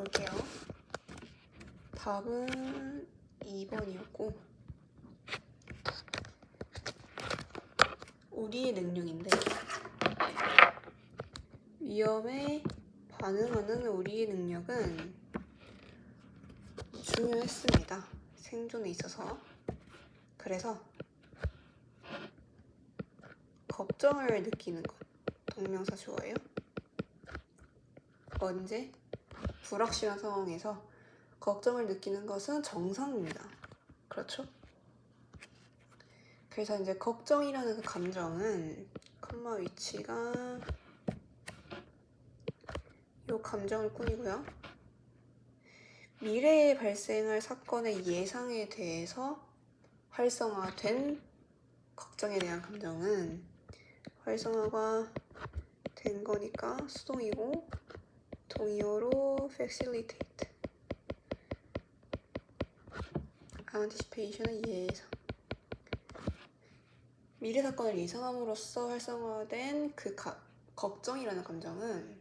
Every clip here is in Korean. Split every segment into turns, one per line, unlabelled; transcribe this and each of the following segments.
볼게요. 답은 2번이었고 우리의 능력인데 위험에 반응하는 우리의 능력은 중요했습니다. 생존에 있어서. 그래서 걱정을 느끼는 것. 동명사 주어예요. 언제? 불확실한 상황에서 걱정을 느끼는 것은 정상입니다. 그렇죠? 그래서 이제 걱정이라는 그 감정은 컴마 위치가 이 감정을 꾸미고요. 미래에 발생할 사건의 예상에 대해서 활성화된 걱정에 대한 감정은 활성화가 된 거니까 수동이고 동의어로 facilitate. anticipation은 예상. 미래 사건을 예상함으로써 활성화된 그 걱정이라는 감정은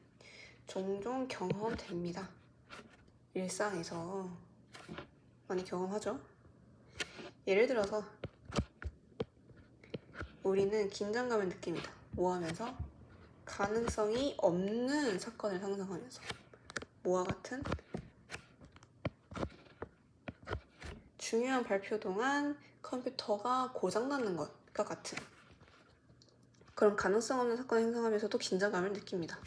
종종 경험됩니다. 일상에서 많이 경험하죠. 예를 들어서 우리는 긴장감을 느낍니다. 뭐 하면서? 가능성이 없는 사건을 상상하면서. 뭐와 같은? 중요한 발표 동안 컴퓨터가 고장나는 것과 같은 그런 가능성 없는 사건을 상상하면서도 긴장감을 느낍니다.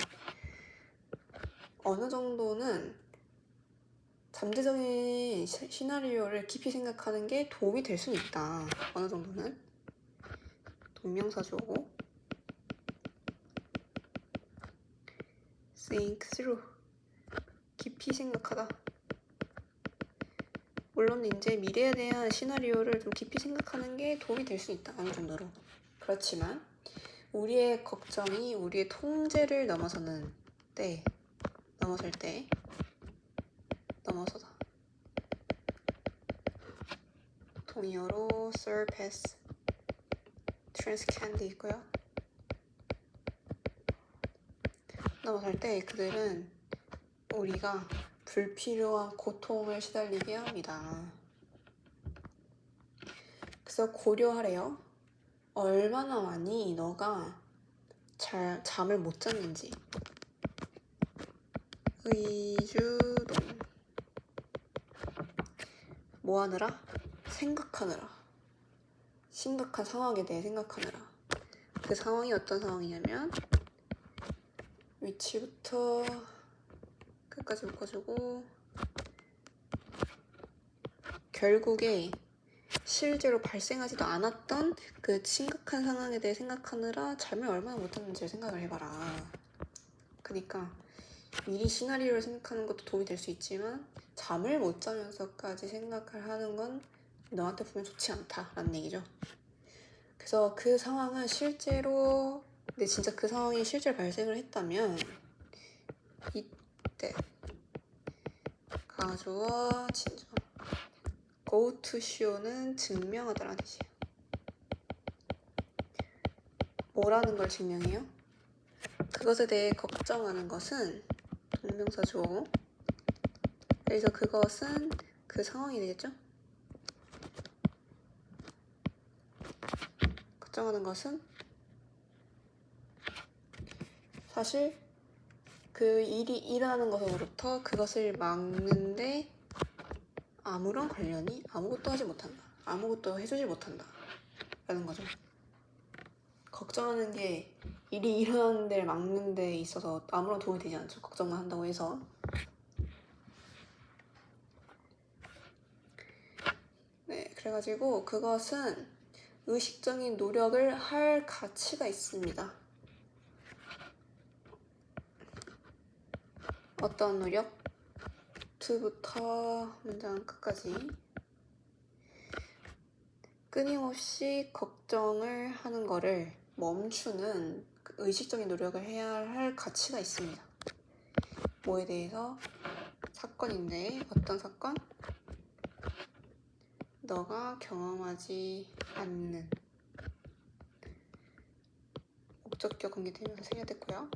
어느 정도는 잠재적인 시나리오를 깊이 생각하는 게 도움이 될 수는 있다. 어느 정도는. 동명사 주어고 think through. 깊이 생각하다. 물론 이제 미래에 대한 시나리오를 좀 깊이 생각하는 게 도움이 될 수 있다. 어느 정도로. 그렇지만 우리의 걱정이 우리의 통제를 넘어설 때 넘어서다. 동의어로 surpass, transcend 있고요. 넘어설 때 그들은 우리가 불필요한 고통을 시달리게 합니다. 그래서 고려하래요. 얼마나 많이 너가 잠을 못 잤는지. 의주동. 뭐 하느라? 생각하느라. 심각한 상황에 대해 생각하느라. 그 상황이 어떤 상황이냐면 위치부터 끝까지 묶어주고 결국에 실제로 발생하지도 않았던 그 심각한 상황에 대해 생각하느라 잠을 얼마나 못 잤는지 생각을 해봐라. 그러니까 미리 시나리오를 생각하는 것도 도움이 될 수 있지만 잠을 못 자면서까지 생각을 하는 건 너한테 보면 좋지 않다라는 얘기죠. 그래서 그 상황은 실제로 근데 진짜 그 상황이 실제로 발생을 했다면 이때 가주어 진정 go to show는 증명하다라는 뜻이에요. 뭐라는 걸 증명해요? 그것에 대해 걱정하는 것은 동명사 주어고 그래서 그것은 그 상황이 되겠죠? 걱정하는 것은 사실 그 일이 일어나는 것으로부터 그것을 막는데 아무런 관련이 아무것도 하지 못한다. 아무것도 해주지 못한다. 라는 거죠. 걱정하는 게 일이 일어나는 데를 막는 데 있어서 아무런 도움이 되지 않죠. 걱정만 한다고 해서. 네, 그래가지고 그것은 의식적인 노력을 할 가치가 있습니다. 어떤 노력? to부터 문장 끝까지 끊임없이 걱정을 하는 거를 멈추는 의식적인 노력을 해야 할 가치가 있습니다. 뭐에 대해서? 사건인데 어떤 사건? 너가 경험하지 않는 목적격 관계되면서 생략됐고요.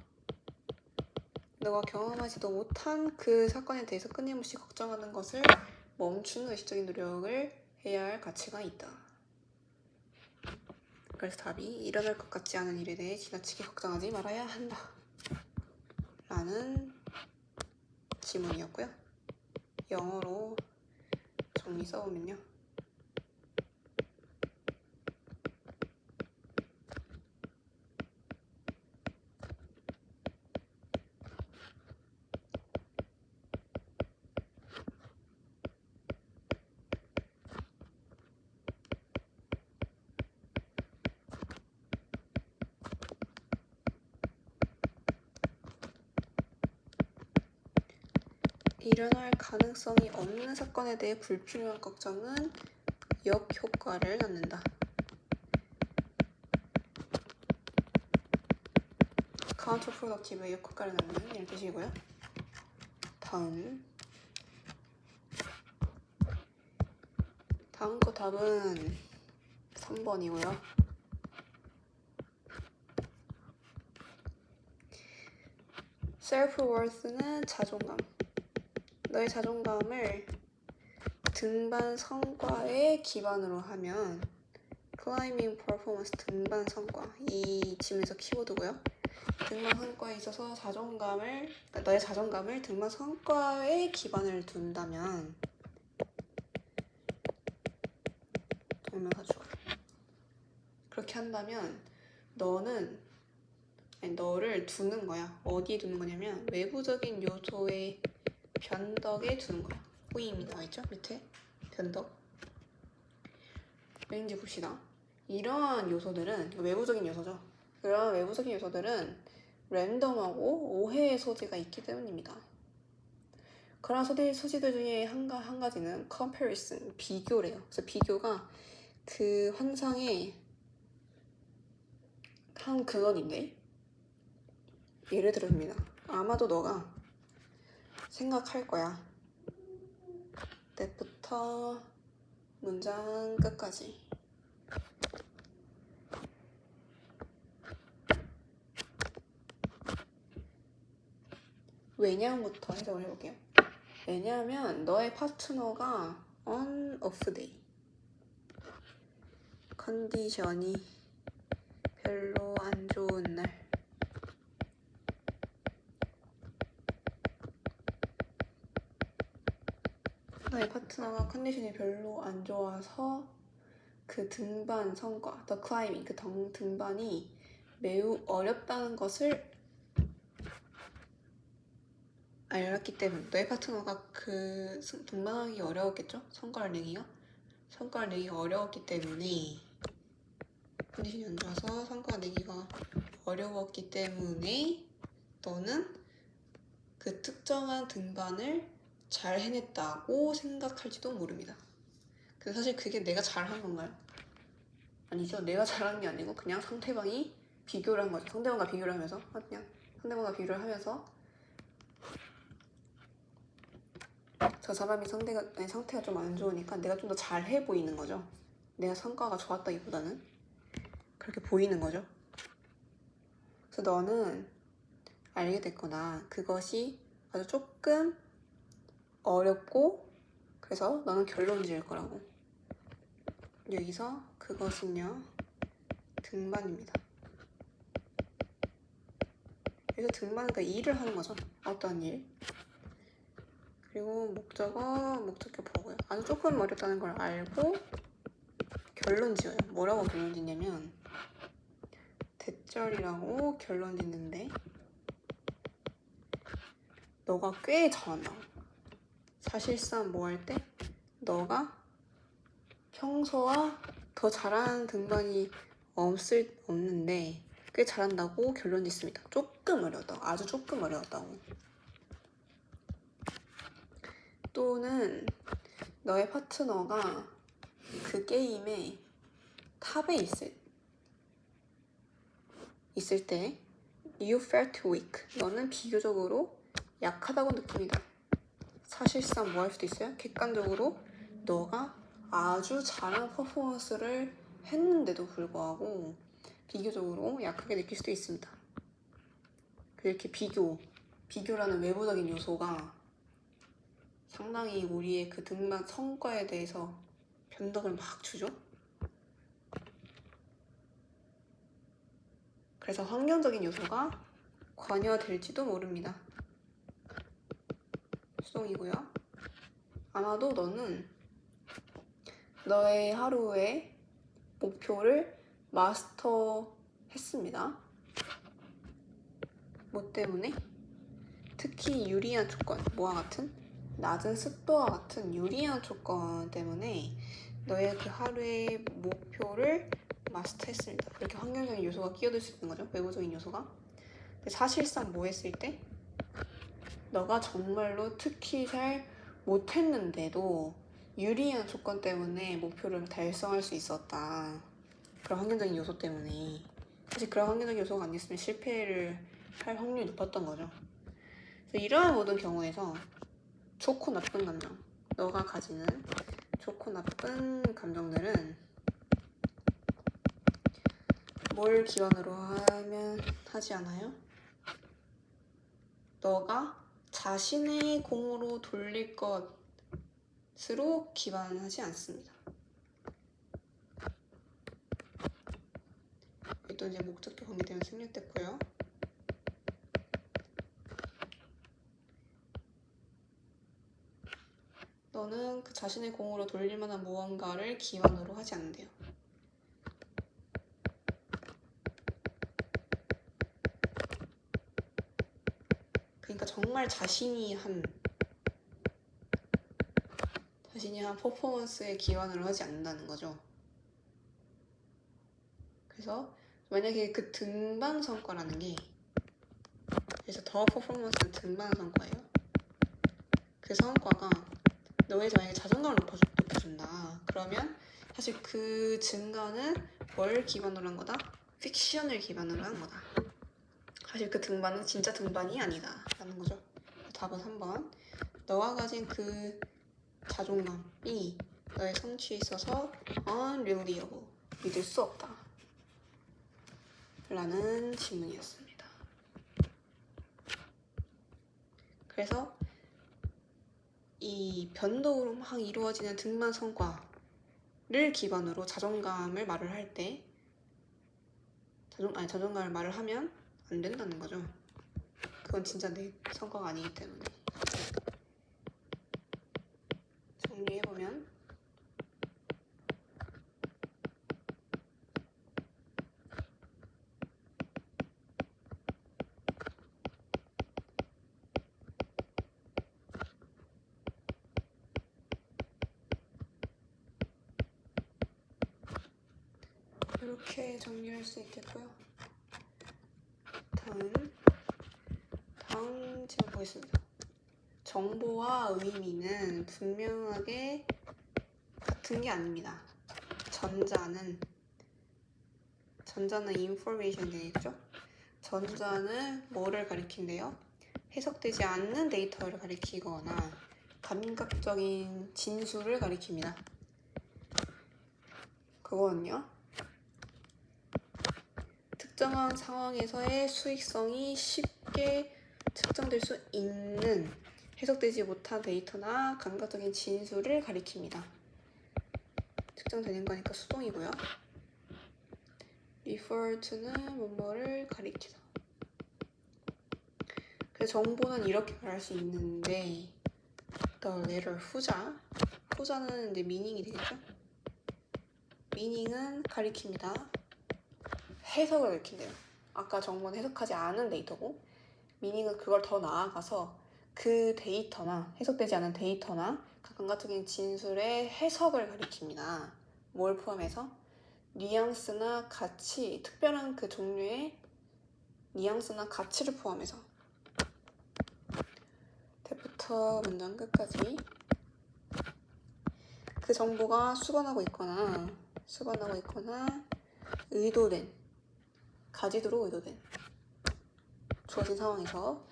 너가 경험하지도 못한 그 사건에 대해서 끊임없이 걱정하는 것을 멈추는 의식적인 노력을 해야 할 가치가 있다. 그래서 답이 일어날 것 같지 않은 일에 대해 지나치게 걱정하지 말아야 한다. 라는 지문이었고요. 영어로 정리 써보면요. 일어날 가능성이 없는 사건에 대해 불필요한 걱정은 역효과를 낳는다. counterproductive의 역효과를 낳는 이런 뜻이고요. 다음 거 답은 3번이고요. self-worth는 자존감. 너의 자존감을 등반 성과에 기반으로 하면 climbing performance 등반 성과 이 지문에서 키워드고요. 등반 성과에 있어서 너의 자존감을 등반 성과에 기반을 둔다면 동명사 주어 그렇게 한다면 너를 두는 거야. 어디에 두는 거냐면 외부적인 요소의 변덕에 두는 거야. 호임이 나와있죠? 밑에 변덕. 왠지 봅시다. 이러한 요소들은 외부적인 요소죠. 그런 외부적인 요소들은 랜덤하고 오해의 소지가 있기 때문입니다. 그런 소지들 중에 한 가지는 comparison, 비교래요. 그래서 비교가 그 환상의 한 근원인데 예를 들어줍니다. 아마도 너가 생각할 거야. 때부터 문장 끝까지. 왜냐부터 해석을 해볼게요. 왜냐하면 너의 파트너가 on off day 컨디션이 별로 안 좋은 날 너의 파트너가 컨디션이 별로 안 좋아서 그 등반 성과, the climbing, 그 등반이 매우 어렵다는 것을 알았기 때문에 너의 파트너가 그 등반하기 어려웠겠죠? 성과를 내기가 어려웠기 때문에 컨디션이 안 좋아서 성과가 내기가 어려웠기 때문에 너는 그 특정한 등반을 잘 해냈다고 생각할지도 모릅니다. 근데 사실 그게 내가 잘한 건가요? 아니죠. 내가 잘한 게 아니고 그냥 상대방이 비교를 한 거죠. 상대방과 비교를 하면서 저 사람이 상태가 좀 안 좋으니까 내가 좀 더 잘해 보이는 거죠. 내가 성과가 좋았다기보다는 그렇게 보이는 거죠. 그래서 너는 알게 됐거나 그것이 아주 조금 어렵고 그래서 너는 결론 지을 거라고. 여기서 그것은요 등반입니다. 여기서 등반은 그러니까 일을 하는 거죠. 어떤 일. 그리고 목적어 보고요. 아주 조금 어렵다는 걸 알고 결론 지어요. 뭐라고 결론 짓냐면 대절이라고 결론 짓는데 너가 꽤 잘한다고. 사실상 뭐 할 때 너가 평소와 더 잘하는 등반이 없는데 꽤 잘한다고 결론 짓습니다. 조금 어려웠다고. 아주 조금 어려웠다고. 또는 너의 파트너가 그 게임에 탑에 있을 때 you felt weak. 너는 비교적으로 약하다고 느낍니다. 사실상 뭐 할 수도 있어요? 객관적으로 너가 아주 잘한 퍼포먼스를 했는데도 불구하고 비교적으로 약하게 느낄 수도 있습니다. 이렇게 비교 비교라는 외부적인 요소가 상당히 우리의 그 등반 성과에 대해서 변덕을 막 주죠. 그래서 환경적인 요소가 관여될지도 모릅니다. 수동이고요. 아마도 너는 너의 하루의 목표를 마스터했습니다. 뭐 때문에? 특히 유리한 조건, 뭐와 같은? 낮은 습도와 같은 유리한 조건 때문에 너의 그 하루의 목표를 마스터했습니다. 그렇게 환경적인 요소가 끼어들 수 있는 거죠. 외부적인 요소가. 근데 사실상 뭐 했을 때? 너가 정말로 특히 잘 못했는데도 유리한 조건 때문에 목표를 달성할 수 있었다. 그런 환경적인 요소 때문에. 사실 그런 환경적인 요소가 안 있으면 실패를 할 확률이 높았던 거죠. 그래서 이러한 모든 경우에서 좋고 나쁜 감정, 너가 가지는 좋고 나쁜 감정들은 뭘 기반으로 하면 하지 않아요? 너가 자신의 공으로 돌릴 것으로 기반하지 않습니다. 또 이제 목적격 관계되면 생략됐고요. 너는 그 자신의 공으로 돌릴 만한 무언가를 기반으로 하지 않는데요. 그러니까 정말 자신이 한 퍼포먼스에 기반으로 하지 않는다는 거죠. 그래서 만약에 그 등반 성과라는 게, 그래서 더 퍼포먼스는 등반 성과예요. 그 성과가 너의 만약에 자존감을 높여준다. 그러면 사실 그 증가는 뭘 기반으로 한 거다? 픽션을 기반으로 한 거다. 사실 그 등반은 진짜 등반이 아니다 라는 거죠. 답은 3번. 너가 가진 그 자존감이 너의 성취에 있어서 unreliable, 믿을 수 없다 라는 질문이었습니다. 그래서 이 변동으로 막 이루어지는 등반 성과를 기반으로 자존감을 말을 할 때 자존감을 말을 하면 안 된다는 거죠. 그건 진짜 내 성과가 아니기 때문에. 정리해보면 이렇게 정리할 수 있겠고요. 다음 질문 보겠습니다. 정보와 의미는 분명하게 같은 게 아닙니다. 전자는 information 되겠죠? 전자는 뭐를 가리킨대요? 해석되지 않는 데이터를 가리키거나 감각적인 진술을 가리킵니다. 그거는요, 특정한 상황에서의 수익성이 쉽게 측정될 수 있는 해석되지 못한 데이터나 감각적인 진술을 가리킵니다. 측정되는 거니까 수동이고요. refer to는 뭐뭐를 가리키다. 그래서 정보는 이렇게 말할 수 있는데 the letter 후자는 이제 meaning이 되겠죠? meaning은 가리킵니다. 해석을 가리킨대요. 아까 정보는 해석하지 않은 데이터고 meaning은 그걸 더 나아가서 그 데이터나 해석되지 않은 데이터나 감각적인 진술의 해석을 가리킵니다. 뭘 포함해서? 뉘앙스나 가치, 특별한 그 종류의 뉘앙스나 가치를 포함해서. 대부터 문장 끝까지 그 정보가 수반하고 있거나 가지도록 의도된 주어진 상황에서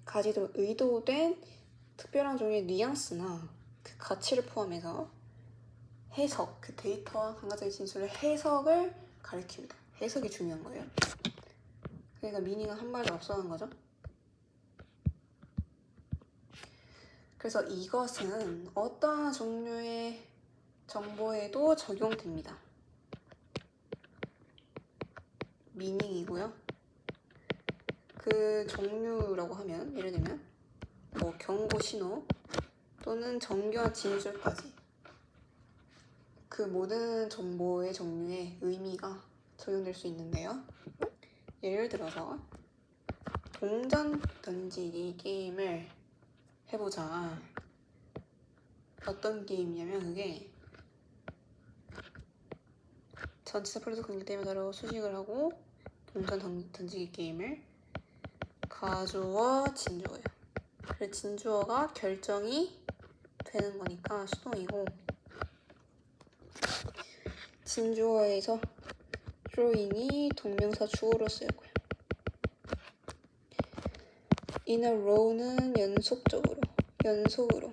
가지도록 의도된 특별한 종류의 뉘앙스나 그 가치를 포함해서 해석, 그 데이터와 감각적인 진술의 해석을 가리킵니다. 해석이 중요한 거예요. 그러니까 미닝은 한 발도 앞서는 거죠. 그래서 이것은 어떠한 종류의 정보에도 적용됩니다. 미닝이고요. 그 종류라고 하면 예를 들면 뭐 경고 신호 또는 정교한 진술까지 그 모든 정보의 종류에 의미가 적용될 수 있는데요. 예를 들어서 동전 던지기 게임을 해보자. 어떤 게임이냐면 그게 전치사 플러스 관계대명사 따로 수식을 하고 동전 던지기 게임을 가주어 진주어예요. 그래서 진주어가 결정이 되는 거니까 수동이고 진주어에서 throwing이 동명사 주어로 쓰였고요. in a row는 연속으로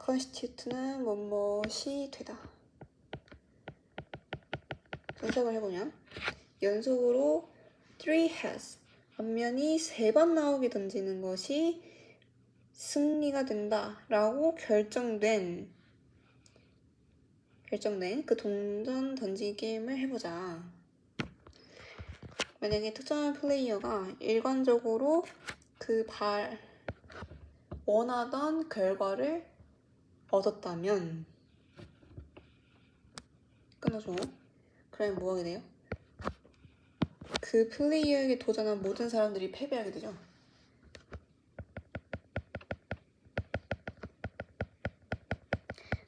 constitute는 뭐뭇이 되다. 분석을 해보면 연속으로 3 has 앞면이 3번 나오게 던지는 것이 승리가 된다 라고 결정된 그 동전 던지기 게임을 해보자. 만약에 특정한 플레이어가 일관적으로 그 원하던 결과를 얻었다면 끊어줘. 그러면 뭐 하게 돼요? 그 플레이어에게 도전한 모든 사람들이 패배하게 되죠.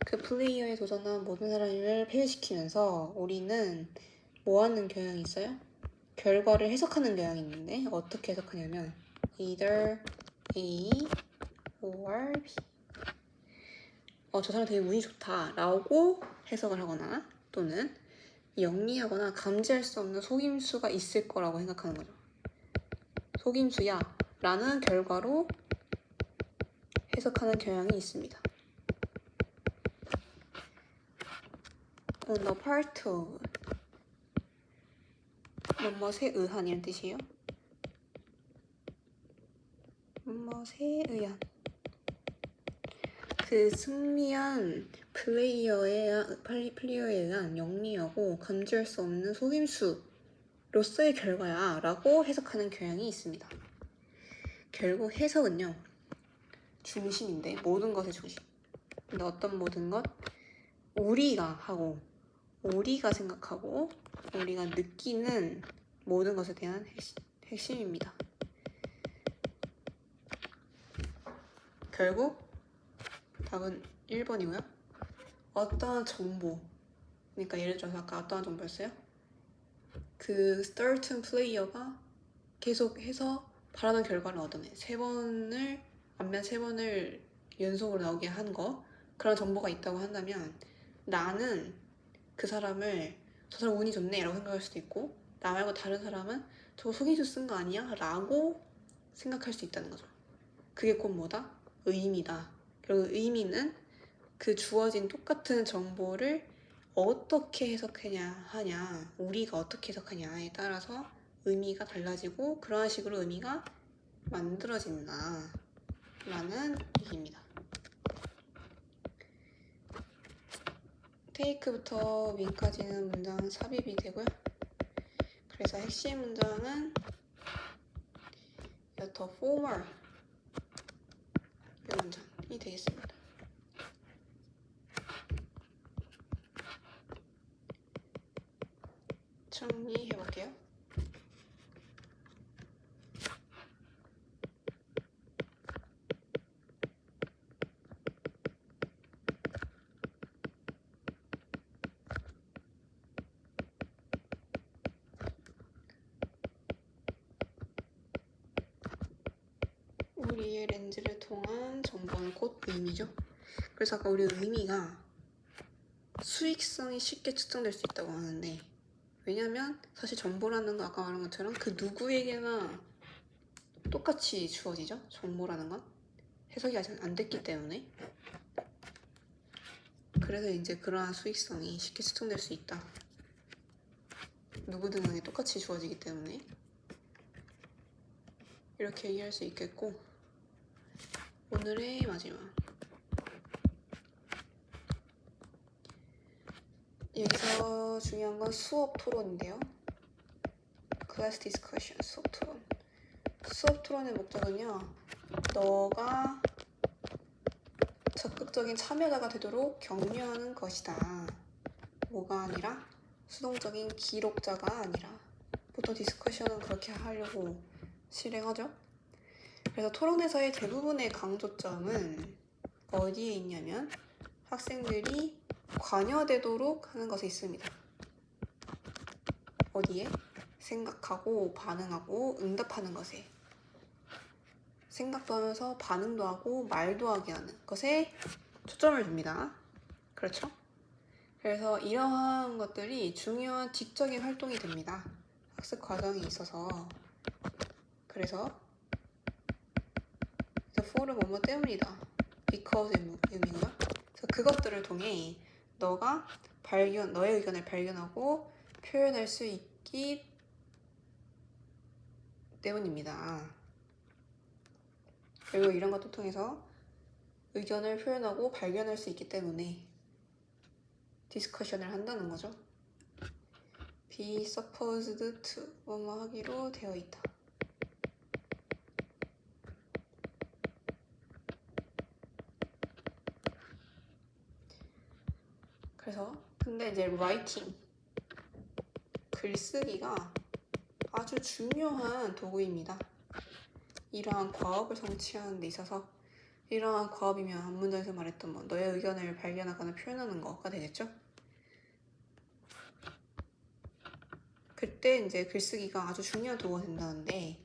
그 플레이어에 도전한 모든 사람을 패배시키면서 우리는 뭐 하는 경향이 있어요? 결과를 해석하는 경향이 있는데 어떻게 해석하냐면 either A or B 저 사람 되게 운이 좋다 라고 해석을 하거나 또는 영리하거나 감지할 수 없는 속임수가 있을 거라고 생각하는 거죠. 속임수야 라는 결과로 해석하는 경향이 있습니다. On the part of 뭐뭇에 의한 이런 뜻이에요. 뭐뭇에 의한 그 승리한 플레이어에 의한 영리하고 감지할 수 없는 속임수로서의 결과야 라고 해석하는 경향이 있습니다. 결국 해석은요 중심인데 모든 것의 중심. 근데 어떤 모든 것? 우리가 생각하고 우리가 느끼는 모든 것에 대한 핵심입니다. 결국 답은 1번이고요. 어떠한 정보, 그러니까 예를 들어서 아까 어떠한 정보였어요? 그 certain 플레이어가 계속해서 바라는 결과를 얻어내. 앞면 3번을 연속으로 나오게 한 거, 그런 정보가 있다고 한다면 나는 그 사람을 저 사람 운이 좋네 라고 생각할 수도 있고 나 말고 다른 사람은 저거 속임수 쓴 거 아니야? 라고 생각할 수 있다는 거죠. 그게 곧 뭐다? 의미다. 그리고 의미는 그 주어진 똑같은 정보를 어떻게 해석하냐, 우리가 어떻게 해석하냐에 따라서 의미가 달라지고 그런 식으로 의미가 만들어진다 라는 얘기입니다. 테이크부터 윈까지는 문장 삽입이 되고요. 그래서 핵심 문장은 더 formal 이 문장이 되겠습니다. 정리해볼게요. 우리의 렌즈를 통한 정보는 곧 의미죠. 그래서 아까 우리 의미가 수익성이 쉽게 측정될 수 있다고 하는데 왜냐면 사실 정보라는 거 아까 말한 것처럼 그 누구에게나 똑같이 주어지죠. 정보라는 건 해석이 아직 안 됐기 때문에 그래서 이제 그러한 수익성이 쉽게 측정될 수 있다. 누구든에게 똑같이 주어지기 때문에 이렇게 얘기할 수 있겠고 오늘의 마지막. 여기서 중요한 건 수업 토론인데요. 클래스 디스커션, 수업 토론. 수업 토론의 목적은요, 너가 적극적인 참여자가 되도록 격려하는 것이다. 뭐가 아니라 수동적인 기록자가 아니라. 보통 디스커션은 그렇게 하려고 실행하죠. 그래서 토론에서의 대부분의 강조점은 어디에 있냐면 학생들이 관여되도록 하는 것에 있습니다. 어디에? 생각하고 반응하고 응답하는 것에. 생각도 하면서 반응도 하고 말도 하게 하는 것에 초점을 둡니다. 그렇죠? 그래서 이러한 것들이 중요한 지적인 활동이 됩니다. 학습 과정에 있어서. 그래서 for은 뭐뭐 때문이다. because 의미인가? 그래서 그것들을 통해 너가 너의 의견을 발견하고 표현할 수 있기 때문입니다. 그리고 이런 것도 통해서 의견을 표현하고 발견할 수 있기 때문에 디스커션을 한다는 거죠. be supposed to 뭐뭐 하기로 되어 있다. 그래서 근데 이제 writing 글쓰기가 아주 중요한 도구입니다. 이러한 과업을 성취하는 데 있어서 이러한 과업이면 앞문장에서 말했던 뭐 너의 의견을 발견하거나 표현하는 거가 되겠죠? 그때 이제 글쓰기가 아주 중요한 도구가 된다는데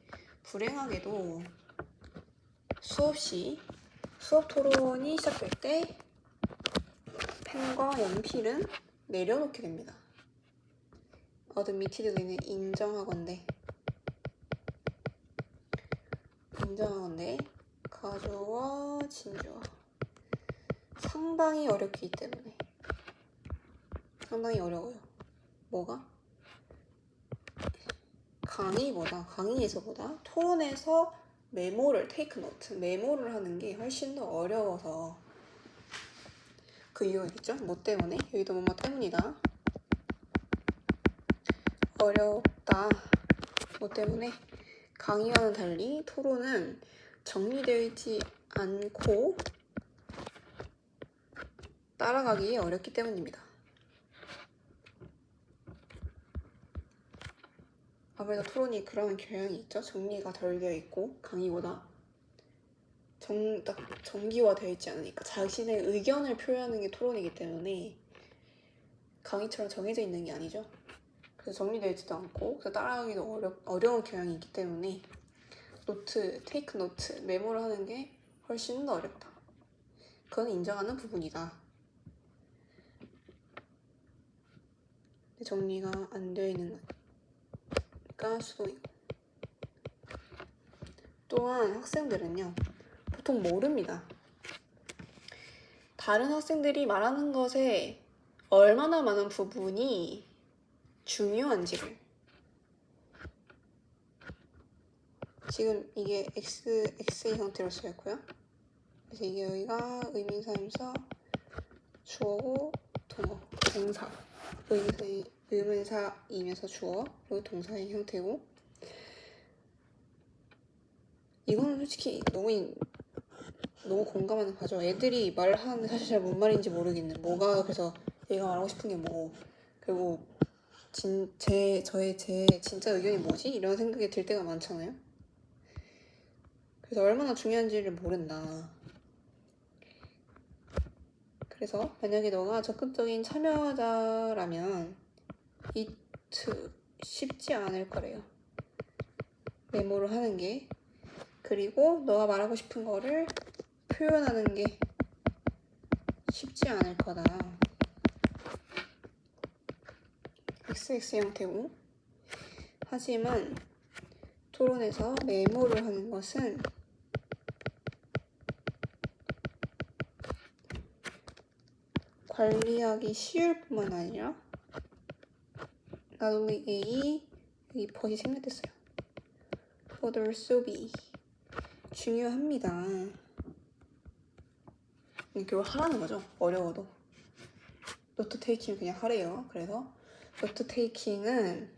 불행하게도 수업 토론이 시작될 때 펜과 연필은 내려놓게 됩니다. admittedly는 인정하건대 가주어 진주어 상당히 어렵기 때문에 상당히 어려워요. 뭐가? 강의에서보다 토론에서 take note, 메모를 하는 게 훨씬 더 어려워서 그 이유가 있겠죠? 뭐 때문에? 여기도 뭐뭐 때문이다. 어렵다. 뭐 때문에? 강의와는 달리 토론은 정리되어 있지 않고 따라가기 어렵기 때문입니다. 아무래도 토론이 그런 경향이 있죠. 정리가 덜 되어 있고 강의보다 딱 정기화되어 있지 않으니까 자신의 의견을 표현하는 게 토론이기 때문에 강의처럼 정해져 있는 게 아니죠. 그래서 정리되어 있지도 않고 그래서 따라가기도 어려운 경향이 있기 때문에 take note, 메모를 하는 게 훨씬 더 어렵다. 그건 인정하는 부분이다. 정리가 안 되어 있는 거니까 수동이고. 또한 학생들은요, 보통 모릅니다. 다른 학생들이 말하는 것에 얼마나 많은 부분이 중요한지를. 지금 이게 X의 형태로 쓰였고요. 그래서 이게 여기가 의문사임사, 주어고 동사. 의문사이면서 주어, 그리고 동사의 형태고. 이거는 솔직히 너무 공감하는 바죠. 애들이 말하는데 사실 잘 뭔 말인지 모르겠네. 뭐가 그래서 얘가 말하고 싶은 게 뭐고 그리고 제 진짜 의견이 뭐지? 이런 생각이 들 때가 많잖아요. 그래서 얼마나 중요한지를 모른다. 그래서 만약에 너가 적극적인 참여자라면 쉽지 않을 거래요. 메모를 하는 게. 그리고 너가 말하고 싶은 거를 표현하는 게 쉽지 않을 거다. XX 형태고. 하지만 토론에서 메모를 하는 것은 관리하기 쉬울 뿐만 아니라 not only A, 여기 버시 생략됐어요. but also B 중요합니다. 결국 하라는 거죠. 어려워도. 노트 테이킹 그냥 하래요. 그래서 노트 테이킹은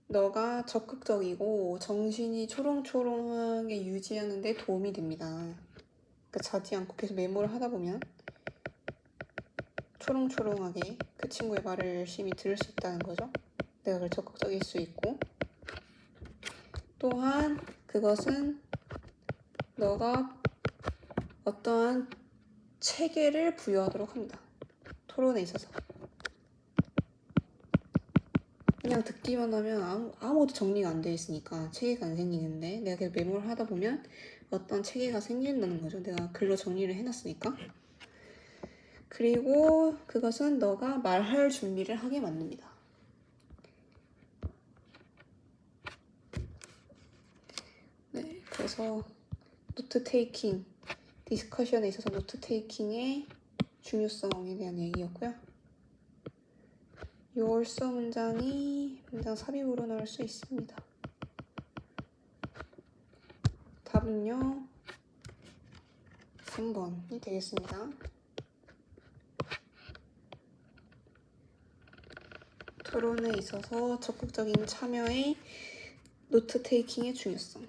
너가 적극적이고 정신이 초롱초롱하게 유지하는 데 도움이 됩니다. 그러니까 자지 않고 계속 메모를 하다 보면 초롱초롱하게 그 친구의 말을 열심히 들을 수 있다는 거죠. 내가 그걸 적극적일 수 있고, 또한 그것은 너가 어떠한 체계를 부여하도록 합니다. 토론에 있어서. 그냥 듣기만 하면 아무것도 정리가 안 돼 있으니까 체계가 안 생기는데, 내가 계속 메모를 하다 보면 어떤 체계가 생긴다는 거죠. 내가 글로 정리를 해놨으니까. 그리고 그것은 너가 말할 준비를 하게 만듭니다. 네, 그래서 노트 테이킹, 디스커션에 있어서 노트 테이킹의 중요성에 대한 얘기였고요. 요월서 문장이 문장 삽입으로 나올 수 있습니다. 답은요 3번이 되겠습니다. 토론에 있어서 적극적인 참여의 노트 테이킹의 중요성.